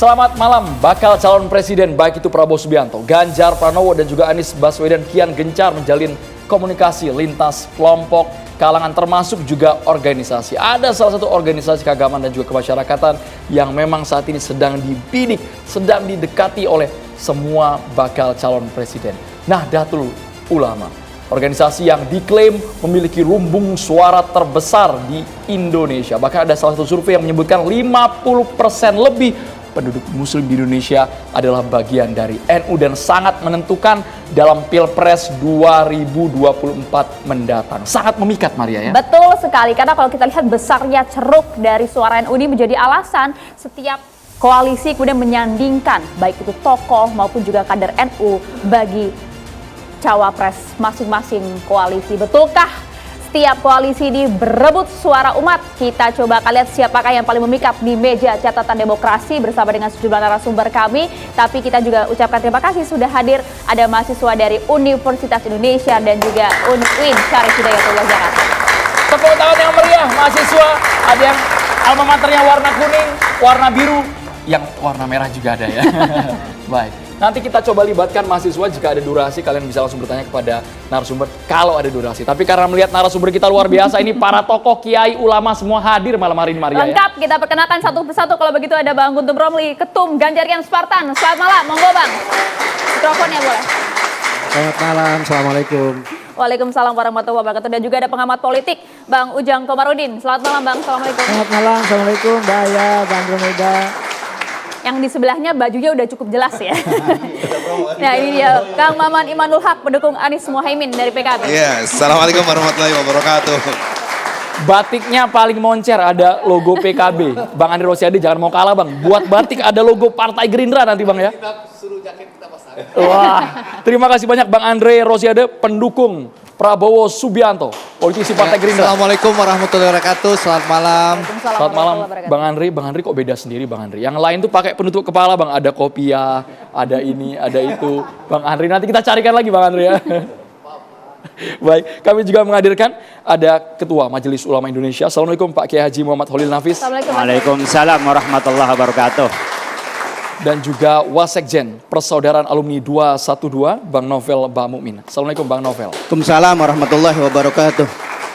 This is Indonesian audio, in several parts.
Selamat malam, bakal calon presiden baik itu Prabowo Subianto, Ganjar Pranowo dan juga Anies Baswedan kian gencar menjalin komunikasi lintas kelompok, kalangan termasuk juga organisasi. Ada salah satu organisasi keagamaan dan juga kemasyarakatan yang memang saat ini sedang dibidik, sedang didekati oleh semua bakal calon presiden. Nahdlatul Ulama, organisasi yang diklaim memiliki lumbung suara terbesar di Indonesia. Bahkan ada salah satu survei yang menyebutkan 50% lebih penduduk muslim di Indonesia adalah bagian dari NU dan sangat menentukan dalam Pilpres 2024 mendatang. Sangat memikat, Maria, ya? Betul sekali, karena kalau kita lihat besarnya ceruk dari suara NU ini menjadi alasan setiap koalisi kemudian menyandingkan baik itu tokoh maupun juga kader NU bagi cawapres masing-masing koalisi. Betulkah setiap koalisi ini berebut suara umat? Kita coba akan lihat siapakah yang paling memikat di meja catatan demokrasi bersama dengan sejumlah narasumber kami. Tapi kita juga ucapkan terima kasih sudah hadir. Ada mahasiswa dari Universitas Indonesia dan juga UIN Syarif Hidayatullah Jakarta. Tepuk tangan yang meriah, mahasiswa. Ada yang alma maternya warna kuning, warna biru, yang warna merah juga ada ya. Baik. Nanti kita coba libatkan mahasiswa, jika ada durasi kalian bisa langsung bertanya kepada narasumber kalau ada durasi. Tapi karena melihat narasumber kita luar biasa, ini para tokoh, kiai, ulama semua hadir malam hari ini, Maria. Lengkap, kita perkenalkan satu persatu. Kalau begitu ada Bang Guntur Romli, Ketum Ganjarian Spartan. Selamat malam, monggo Bang. Mikrofonnya boleh. Selamat malam, Assalamualaikum. Waalaikumsalam warahmatullahi wabarakatuh. Dan juga ada pengamat politik, Bang Ujang Komarudin. Selamat malam Bang, Assalamualaikum. Selamat malam, Assalamualaikum, Mbak Aya, Bang Romeda. Yang di sebelahnya bajunya udah cukup jelas ya. Nah ini dia, Kang Maman Imanul Haq, pendukung Anies Muhaimin dari PKB. Iya, Assalamualaikum warahmatullahi wabarakatuh. Batiknya paling moncer, ada logo PKB. Bang Andre Rosiade jangan mau kalah Bang. Buat batik ada logo Partai Gerindra nanti Bang ya. Wah, terima kasih banyak Bang Andre Rosiade, pendukung Prabowo Subianto, politisi Partai Gerindra. Assalamualaikum warahmatullahi wabarakatuh. Selamat malam. Selamat malam Bang Andre. Bang Andre kok beda sendiri Bang Andre. Yang lain tuh pakai penutup kepala Bang. Ada kopiah, ada ini, ada itu. Bang Andre nanti kita carikan lagi Bang Andre ya. Baik, kami juga menghadirkan ada Ketua Majelis Ulama Indonesia. Assalamualaikum Pak Kiai Haji Muhammad Holil Nafis. Waalaikumsalam warahmatullahi wabarakatuh. Dan juga Wasekjen Persaudaraan Alumni 212 Bang Novel Bamumin. Assalamualaikum Bang Novel. Waalaikumsalam warahmatullahi wabarakatuh.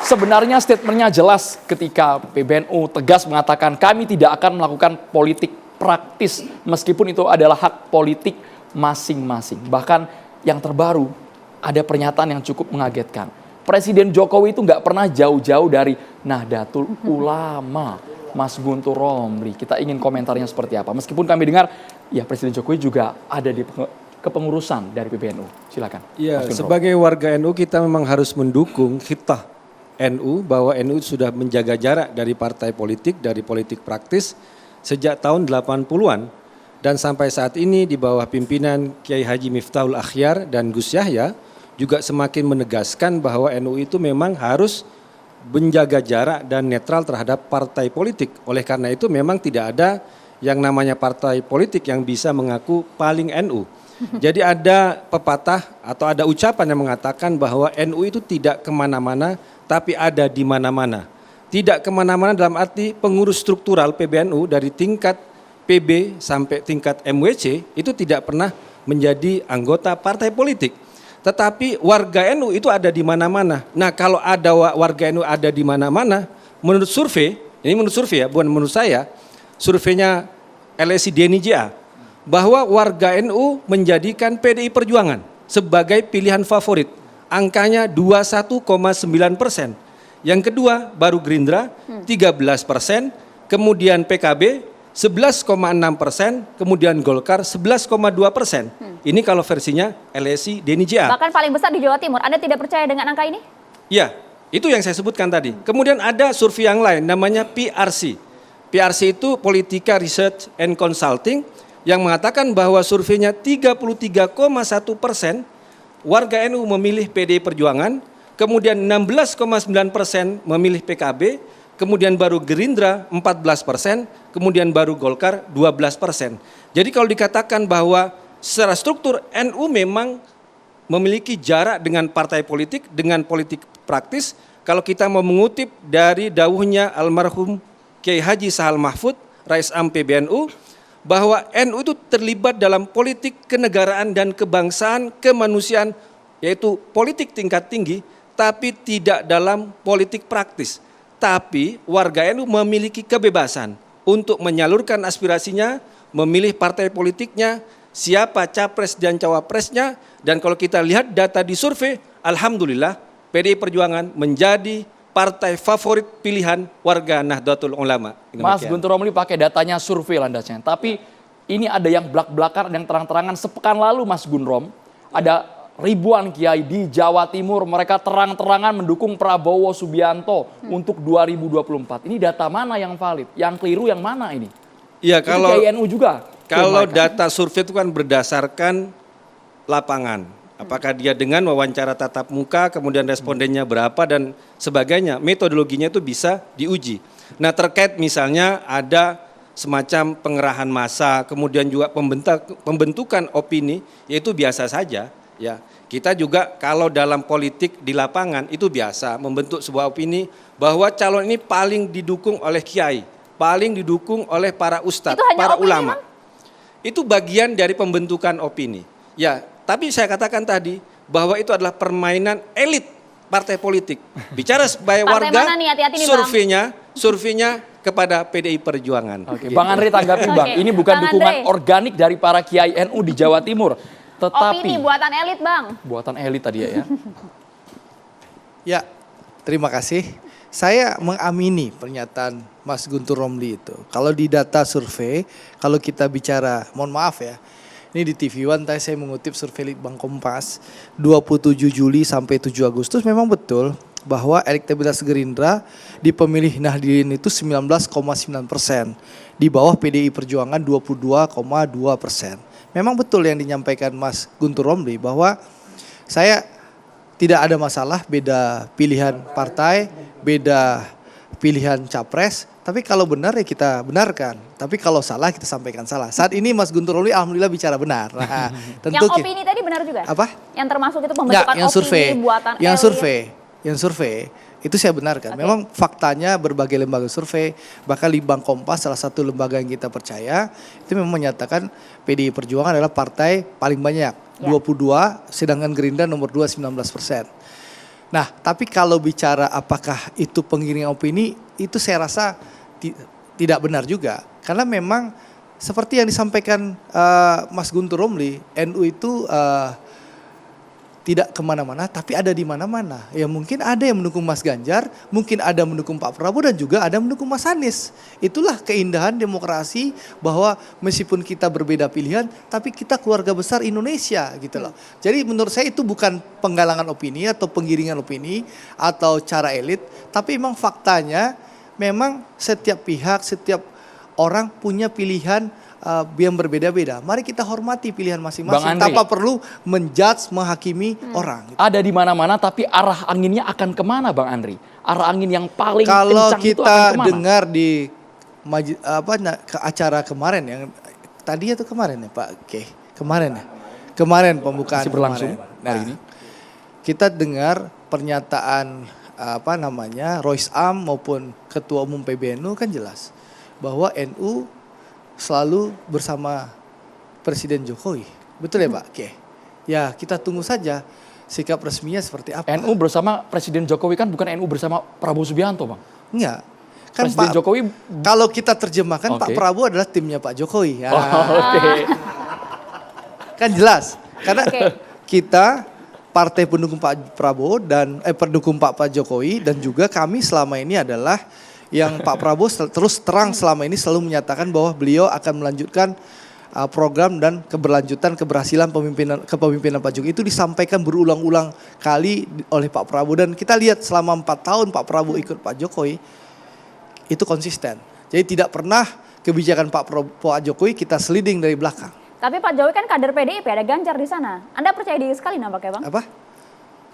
Sebenarnya statementnya jelas ketika PBNU tegas mengatakan kami tidak akan melakukan politik praktis meskipun itu adalah hak politik masing-masing. Bahkan yang terbaru ada pernyataan yang cukup mengagetkan. Presiden Jokowi itu nggak pernah jauh-jauh dari Nahdlatul Ulama. Mas Guntur Romli, kita ingin komentarnya seperti apa. Meskipun kami dengar, ya Presiden Jokowi juga ada di kepengurusan dari PBNU. Silakan. Ya, sebagai warga NU kita memang harus mendukung khitah NU bahwa NU sudah menjaga jarak dari partai politik, dari politik praktis sejak tahun 80-an. Dan sampai saat ini di bawah pimpinan Kiai Haji Miftahul Akhyar dan Gus Yahya juga semakin menegaskan bahwa NU itu memang harus menjaga jarak dan netral terhadap partai politik. Oleh karena itu memang tidak ada yang namanya partai politik yang bisa mengaku paling NU. Jadi ada pepatah atau ada ucapan yang mengatakan bahwa NU itu tidak kemana-mana tapi ada di mana-mana. Tidak kemana-mana dalam arti pengurus struktural PBNU dari tingkat PB sampai tingkat MWC itu tidak pernah menjadi anggota partai politik. Tetapi warga NU itu ada di mana-mana. Nah kalau ada warga NU ada di mana-mana, menurut survei, ini menurut survei ya, bukan menurut saya, surveinya LSI DNIJA, bahwa warga NU menjadikan PDI Perjuangan sebagai pilihan favorit. Angkanya 21,9%. Yang kedua baru Gerindra 13%, kemudian PKB 11,6%, kemudian Golkar 11,2%. Ini kalau versinya LSI DNIJA. Bahkan paling besar di Jawa Timur. Anda tidak percaya dengan angka ini? Ya, itu yang saya sebutkan tadi. Kemudian ada survei yang lain namanya PRC. PRC itu Politika Research and Consulting yang mengatakan bahwa surveinya 33,1% warga NU memilih PDI Perjuangan, kemudian 16,9% memilih PKB, kemudian baru Gerindra 14%, kemudian baru Golkar 12%. Jadi kalau dikatakan bahwa secara struktur NU memang memiliki jarak dengan partai politik, dengan politik praktis, kalau kita mau mengutip dari dawuhnya almarhum Kiai Haji Sahal Mahfud, Rais Am PBNU, bahwa NU itu terlibat dalam politik kenegaraan dan kebangsaan, kemanusiaan, yaitu politik tingkat tinggi, tapi tidak dalam politik praktis. Tapi warga NU memiliki kebebasan untuk menyalurkan aspirasinya, memilih partai politiknya, siapa capres dan cawapresnya, dan kalau kita lihat data di survei, alhamdulillah PDI Perjuangan menjadi partai favorit pilihan warga Nahdlatul Ulama. Mas Guntur Romli pakai datanya survei landasnya. Tapi ini ada yang belak-belakan, yang terang-terangan. Sepekan lalu Mas Gunrom, ada ribuan kiai di Jawa Timur. Mereka terang-terangan mendukung Prabowo Subianto untuk 2024. Ini data mana yang valid? Yang keliru yang mana ini? Iya, kalau kiai NU juga. kalau data survei itu kan berdasarkan lapangan. Apakah dia dengan wawancara tatap muka, kemudian respondennya berapa dan sebagainya. Metodologinya itu bisa diuji. Nah, terkait misalnya ada semacam pengerahan massa, kemudian juga pembentukan opini, yaitu biasa saja. Ya, kita juga kalau dalam politik di lapangan itu biasa membentuk sebuah opini bahwa calon ini paling didukung oleh kiai, paling didukung oleh para ustadz, para ulama. Itu bagian dari pembentukan opini. Ya, tapi saya katakan tadi bahwa itu adalah permainan elit partai politik. Bicara sebagai warga, surveinya kepada PDI Perjuangan. Oke, Bang Andri tanggapi Bang, ini bukan dukungan organik dari para kiai NU di Jawa Timur. Tetapi opini buatan elit Bang. Buatan elit tadi ya. Ya, terima kasih. Saya mengamini pernyataan Mas Guntur Romli itu. Kalau di data survei, kalau kita bicara, mohon maaf ya, ini di TV One tadi saya mengutip survei Litbang Kompas 27 Juli sampai 7 Agustus memang betul bahwa elektabilitas Gerindra di pemilih Nahdliyin itu 19,9%, di bawah PDI Perjuangan 22,2%. Memang betul yang dinyampaikan Mas Guntur Romli bahwa saya tidak ada masalah beda pilihan partai, beda pilihan capres. Tapi kalau benar ya kita benarkan. Tapi kalau salah kita sampaikan salah. Saat ini Mas Guntur Romli alhamdulillah bicara benar. Nah, tentu yang opini tadi benar juga? Apa? Yang termasuk itu pembentukan yang opini survei, buatan yang survei itu saya benarkan. Memang faktanya berbagai lembaga survei, bahkan Litbang Kompas salah satu lembaga yang kita percaya itu memang menyatakan PDI Perjuangan adalah partai paling banyak, 22, sedangkan Gerindra nomor 2 19%. Nah, tapi kalau bicara apakah itu pengiringan opini, itu saya rasa tidak benar juga. Karena memang seperti yang disampaikan Mas Guntur Romli, NU itu tidak kemana-mana tapi ada di mana-mana. Ya mungkin ada yang mendukung Mas Ganjar, mungkin ada yang mendukung Pak Prabowo dan juga ada yang mendukung Mas Anies. Itulah keindahan demokrasi bahwa meskipun kita berbeda pilihan tapi kita keluarga besar Indonesia gitu loh. Jadi menurut saya itu bukan penggalangan opini atau penggiringan opini atau cara elit, tapi memang faktanya memang setiap pihak, setiap orang punya pilihan yang berbeda-beda. Mari kita hormati pilihan masing-masing tanpa perlu menjudge, menghakimi orang. Ada di mana-mana tapi arah anginnya akan kemana Bang Andri? Arah angin yang paling kalau kencang itu akan kemana? kita dengar di ke acara kemarin yang tadi atau kemarin ya Pak Oke, kemarin pembukaan masih berlangsung kemarin. hari ini. Kita dengar pernyataan Rois Am maupun Ketua Umum PBNU kan jelas bahwa NU selalu bersama Presiden Jokowi. Betul ya Pak? Oke. Ya kita tunggu saja sikap resminya seperti apa. NU bersama Presiden Jokowi kan bukan NU bersama Prabowo Subianto Bang? Enggak. Kan Presiden Jokowi. Kalau kita terjemahkan Pak Prabowo adalah timnya Pak Jokowi. Ya. Kan jelas. Karena kita partai pendukung Pak Prabowo dan pendukung Pak Jokowi dan juga kami selama ini adalah yang Pak Prabowo terus terang selama ini selalu menyatakan bahwa beliau akan melanjutkan program dan keberhasilan kepemimpinan Pak Jokowi itu disampaikan berulang-ulang kali oleh Pak Prabowo dan kita lihat selama 4 tahun Pak Prabowo ikut Pak Jokowi itu konsisten. Jadi tidak pernah kebijakan Pak Jokowi kita sliding dari belakang. Tapi Pak Jokowi kan kader PDIP, ada Ganjar di sana. Anda percaya diri sekali nampaknya Bang? Apa?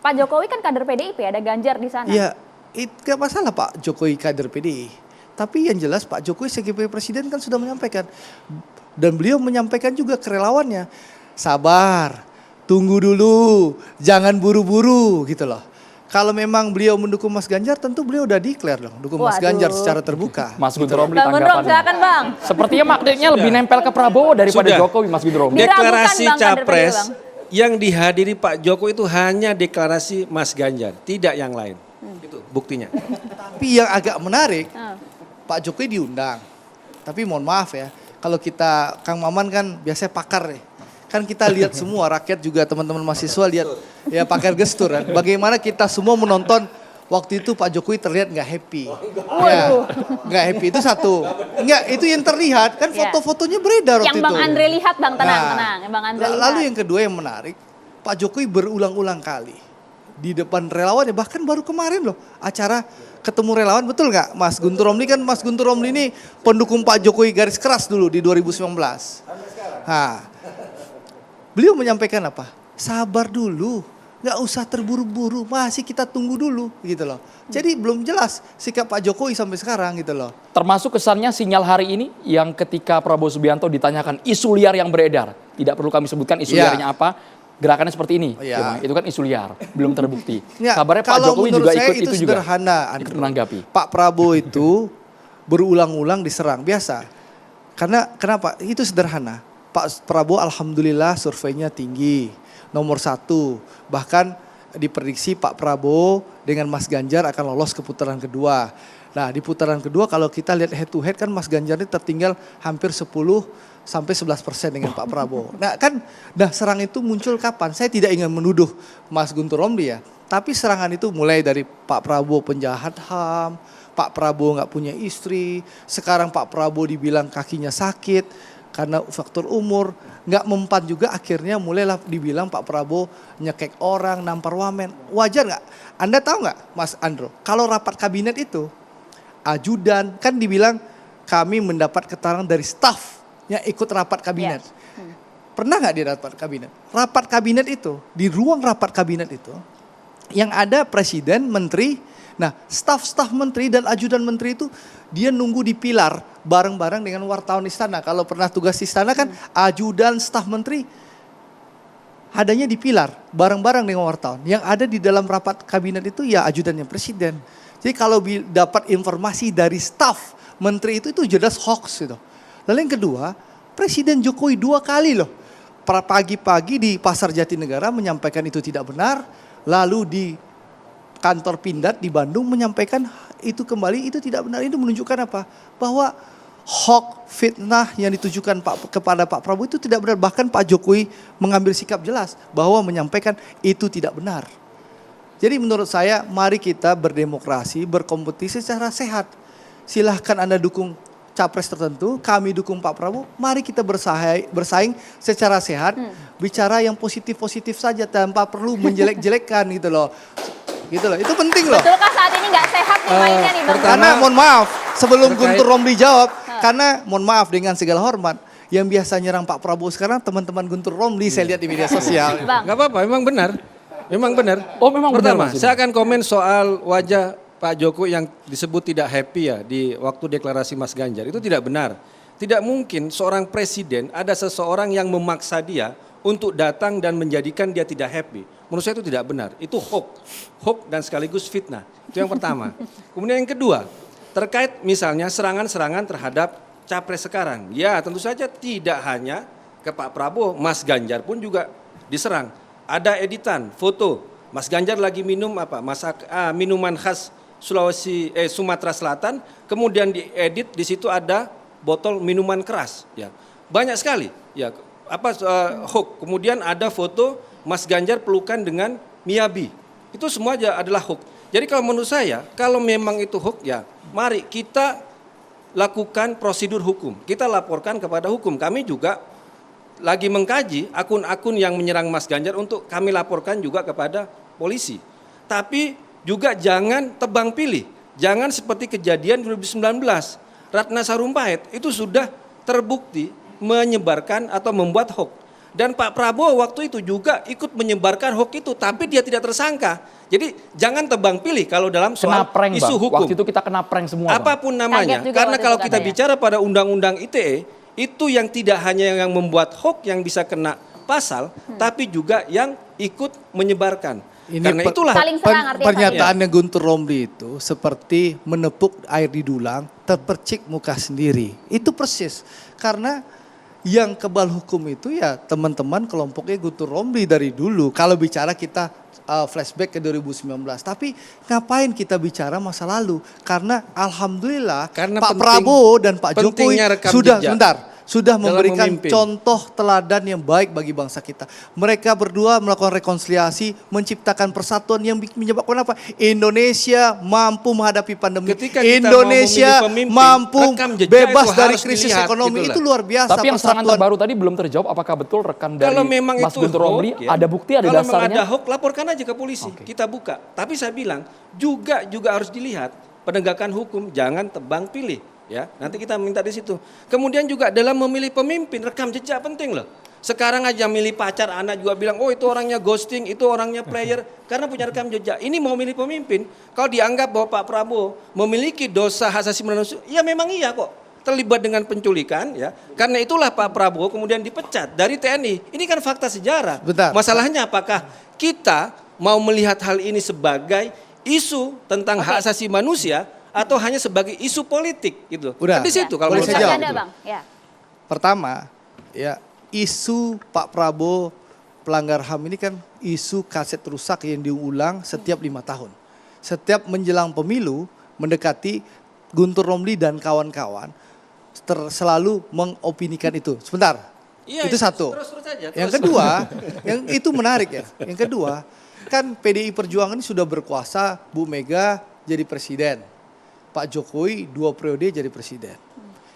Pak Jokowi kan kader PDIP, ada Ganjar di sana. Iya. Itu gak masalah Pak Jokowi kader PDI. Tapi yang jelas Pak Jokowi sebagai presiden kan sudah menyampaikan. Dan beliau menyampaikan juga ke relawannya. Sabar, tunggu dulu, jangan buru-buru gitu loh. Kalau memang beliau mendukung Mas Ganjar, tentu beliau udah declare dong, dukung Mas Waduh. Ganjar secara terbuka. Mas Guntur Romli Bang Gundrom, tanggapannya. silakan Bang. Sepertinya magnetnya lebih nempel ke Prabowo daripada Sudah. Jokowi, Mas Guntur Romli. Diragukan, Deklarasi Bang, kader capres PDIP, Bang. yang dihadiri Pak Jokowi itu hanya deklarasi Mas Ganjar, tidak yang lain. Itu buktinya. Tapi yang agak menarik, Ah. Pak Jokowi diundang. Tapi mohon maaf ya, kalau kita, Kang Maman kan biasanya pakar nih. Kan kita lihat semua, rakyat juga teman-teman mahasiswa lihat, ya pakar gestur kan. Bagaimana kita semua menonton waktu itu Pak Jokowi terlihat nggak happy. Ya, nggak happy itu satu. Nggak, itu yang terlihat, kan Ya. foto-fotonya beredar waktu Yang itu. Bang Andre lihat Bang, tenang, Nah, tenang. Yang Bang Andre lalu lihat. yang kedua yang menarik, Pak Jokowi berulang-ulang kali di depan relawan ya, bahkan baru kemarin loh acara ketemu relawan, betul nggak Mas Guntur Romli? Kan Mas Guntur Romli ini pendukung Pak Jokowi garis keras dulu di 2019. Nah, beliau menyampaikan apa? Sabar dulu, nggak usah terburu-buru, masih kita tunggu dulu gitu loh. Jadi belum jelas sikap Pak Jokowi sampai sekarang gitu loh. Termasuk kesannya sinyal hari ini yang ketika Prabowo Subianto ditanyakan isu liar yang beredar. Tidak perlu kami sebutkan isu Ya. liarnya apa. Gerakannya seperti ini. Ya. Ya, Bang. Itu kan isu liar, belum terbukti. Ya, Kabarnya Pak kalau Jokowi menurut juga saya ikut itu itu juga. sederhana, Ikut Andrew. menanggapi. Pak Prabowo itu berulang-ulang diserang biasa. Karena kenapa? Itu sederhana. Pak Prabowo alhamdulillah surveinya tinggi, nomor 1. Bahkan diprediksi Pak Prabowo dengan Mas Ganjar akan lolos ke putaran kedua. Nah di putaran kedua kalau kita lihat head to head kan Mas Ganjar ini tertinggal hampir 10 sampai 11% dengan Pak Prabowo. Nah kan, serang itu muncul kapan? Saya tidak ingin menuduh Mas Guntur Romli ya. Tapi serangan itu mulai dari Pak Prabowo penjahat HAM, Pak Prabowo nggak punya istri, sekarang Pak Prabowo dibilang kakinya sakit karena faktor umur, nggak mempan juga akhirnya mulailah dibilang Pak Prabowo nyekek orang, nampar wamen. Wajar nggak? Anda tahu nggak Mas Andro, kalau rapat kabinet itu, ajudan kan dibilang kami mendapat keterangan dari staf yang ikut rapat kabinet. Pernah nggak di rapat kabinet? Rapat kabinet itu, di ruang rapat kabinet itu, yang ada presiden, menteri, nah staf-staf menteri dan ajudan menteri itu dia nunggu di pilar bareng-bareng dengan wartawan istana. Kalau pernah tugas istana kan ajudan staf menteri adanya di pilar bareng-bareng dengan wartawan. Yang ada di dalam rapat kabinet itu ya ajudannya presiden. Jadi kalau dapat informasi dari staf menteri itu jelas hoax itu. Lalu yang kedua, Presiden Jokowi 2 kali loh pagi-pagi di Pasar Jatinegara menyampaikan itu tidak benar, lalu di kantor Pindad di Bandung menyampaikan itu kembali itu tidak benar. Itu menunjukkan apa? Bahwa hoax fitnah yang ditujukan kepada Pak Prabowo itu tidak benar. Bahkan Pak Jokowi mengambil sikap jelas bahwa menyampaikan itu tidak benar. Jadi menurut saya mari kita berdemokrasi, berkompetisi secara sehat. Silahkan Anda dukung capres tertentu, kami dukung Pak Prabowo. Mari kita bersaing secara sehat, bicara yang positif-positif saja tanpa perlu menjelek-jelekkan gitu loh. Gitu loh, itu penting loh. Betulkah saat ini nggak sehat nih mainnya nih Bang? Karena mohon maaf, sebelum terkait- Guntur Romli jawab, karena mohon maaf dengan segala hormat, yang biasa nyerang Pak Prabowo sekarang teman-teman Guntur Romli saya lihat di media sosial. Bang. Nggak apa-apa, memang benar. Memang benar. Oh, memang benar, Pertama, Mas. saya akan komen soal wajah Pak Jokowi yang disebut tidak happy ya di waktu deklarasi Mas Ganjar. Itu tidak benar. Tidak mungkin seorang presiden ada seseorang yang memaksa dia untuk datang dan menjadikan dia tidak happy. Menurut saya itu tidak benar. Itu hoax dan sekaligus fitnah. Itu yang pertama. Kemudian yang kedua, terkait misalnya serangan-serangan terhadap capres sekarang. Ya, tentu saja tidak hanya ke Pak Prabowo, Mas Ganjar pun juga diserang. Ada editan, foto, Mas Ganjar lagi minum minuman khas Sumatera Selatan, kemudian diedit di situ ada botol minuman keras, ya. Banyak sekali, ya. Hoax. Kemudian ada foto Mas Ganjar pelukan dengan Miyabi. Itu semua adalah hoax. Jadi kalau menurut saya, kalau memang itu hoax, ya mari kita lakukan prosedur hukum. Kita laporkan kepada hukum. Kami juga lagi mengkaji akun-akun yang menyerang Mas Ganjar untuk kami laporkan juga kepada polisi. Tapi juga jangan tebang pilih. Jangan seperti kejadian 2019. Ratna Sarumpait itu sudah terbukti menyebarkan atau membuat hoax. Dan Pak Prabowo waktu itu juga ikut menyebarkan hoax itu, tapi dia tidak tersangka. Jadi jangan tebang pilih kalau dalam Kena soal prank, isu Bang. hukum. Waktu itu kita kena prank semua, Bang. Apapun namanya, Kaget juga karena waktu kalau itu kita katanya. bicara pada undang-undang ITE, itu yang tidak hanya yang membuat hoax yang bisa kena pasal, tapi juga yang ikut menyebarkan. Karena itulah saling serang artinya pernyataannya Guntur Romli itu seperti menepuk air di dulang, terpercik muka sendiri. Itu persis. Karena yang kebal hukum itu ya teman-teman kelompoknya Guntur Romli dari dulu. Kalau bicara kita flashback ke 2019. Tapi ngapain kita bicara masa lalu? Karena alhamdulillah Pak Prabowo dan Pak Jokowi sudah memberikan contoh teladan yang baik bagi bangsa kita. Mereka berdua melakukan rekonsiliasi, menciptakan persatuan yang menyebabkan apa? Indonesia mampu menghadapi pandemi. Indonesia mampu bebas dari krisis ekonomi. Itu luar biasa. Tapi yang serangan terbaru tadi belum terjawab. Apakah betul rekan dari Mas Guntur Romli ada bukti, ada dasarnya? Kalau memang ada hoax, laporkan aja ke polisi. Kita buka. Tapi saya bilang juga harus dilihat penegakan hukum, jangan tebang pilih. Ya, nanti kita minta di situ. Kemudian juga dalam memilih pemimpin, rekam jejak penting loh. Sekarang aja milih pacar, anak juga bilang, oh itu orangnya ghosting, itu orangnya player, karena punya rekam jejak. Ini mau milih pemimpin, kalau dianggap bahwa Pak Prabowo memiliki dosa hak asasi manusia, ya memang iya kok. Terlibat dengan penculikan, ya. Karena itulah Pak Prabowo kemudian dipecat dari TNI. Ini kan fakta sejarah. Bentar. Masalahnya apakah kita mau melihat hal ini sebagai isu tentang hak asasi manusia, atau hanya sebagai isu politik gitu. Udah. Di situ kalau Boleh menurut saya saya. jawab? Bang. Ya. Pertama, ya isu Pak Prabowo pelanggar HAM ini kan isu kaset rusak yang diulang setiap 5 tahun. Setiap menjelang pemilu mendekati, Guntur Romli dan kawan-kawan selalu mengopinikan itu. Sebentar, Iya, itu satu. terus aja, Yang kedua, yang itu menarik ya. Yang kedua, kan PDI Perjuangan ini sudah berkuasa, Bu Mega jadi presiden. Pak Jokowi 2 periode jadi presiden.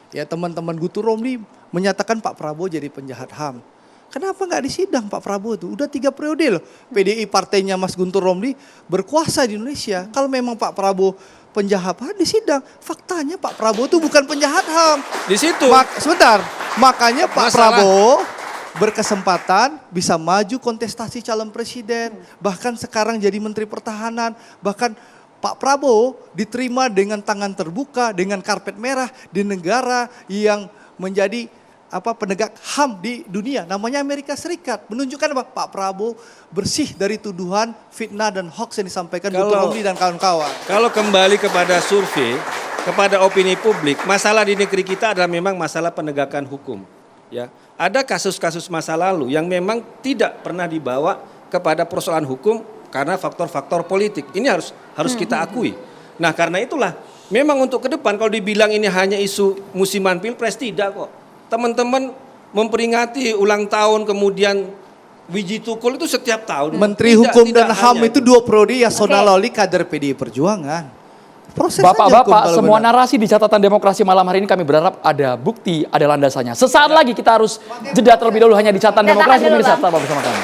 Ya teman-teman Guntur Romli menyatakan Pak Prabowo jadi penjahat HAM. Kenapa nggak disidang Pak Prabowo itu? Udah 3 periode loh. PDI partainya Mas Guntur Romli berkuasa di Indonesia. Kalau memang Pak Prabowo penjahat HAM disidang. Faktanya Pak Prabowo itu bukan penjahat HAM. Di situ. Sebentar. Makanya Pak Masalah. Prabowo berkesempatan bisa maju kontestasi calon presiden. Bahkan sekarang jadi Menteri Pertahanan. Bahkan Pak Prabowo diterima dengan tangan terbuka, dengan karpet merah di negara yang menjadi penegak HAM di dunia, namanya Amerika Serikat. Menunjukkan apa? Pak Prabowo bersih dari tuduhan, fitnah dan hoax yang disampaikan Guntur Romli dan kawan-kawan. Kalau kembali kepada survei, kepada opini publik, masalah di negeri kita adalah memang masalah penegakan hukum. Ya, ada kasus-kasus masa lalu yang memang tidak pernah dibawa kepada persoalan hukum karena faktor-faktor politik. Ini harus kita akui. Nah, karena itulah memang untuk ke depan kalau dibilang ini hanya isu musiman Pilpres, tidak kok. Teman-teman memperingati ulang tahun kemudian Wiji Tukul itu setiap tahun. Menteri Hukum dan HAM itu 2 periode Yasona Lawli kader PDI Perjuangan. Proses aja hukum Bapak-bapak, kalau semua benar. narasi di catatan demokrasi malam hari ini kami berharap ada bukti, ada landasannya. Sesaat lagi kita harus jeda terlebih dahulu hanya di catatan Kita tahan demokrasi dulu, pemirsa. Bang. Tetap bersama kami.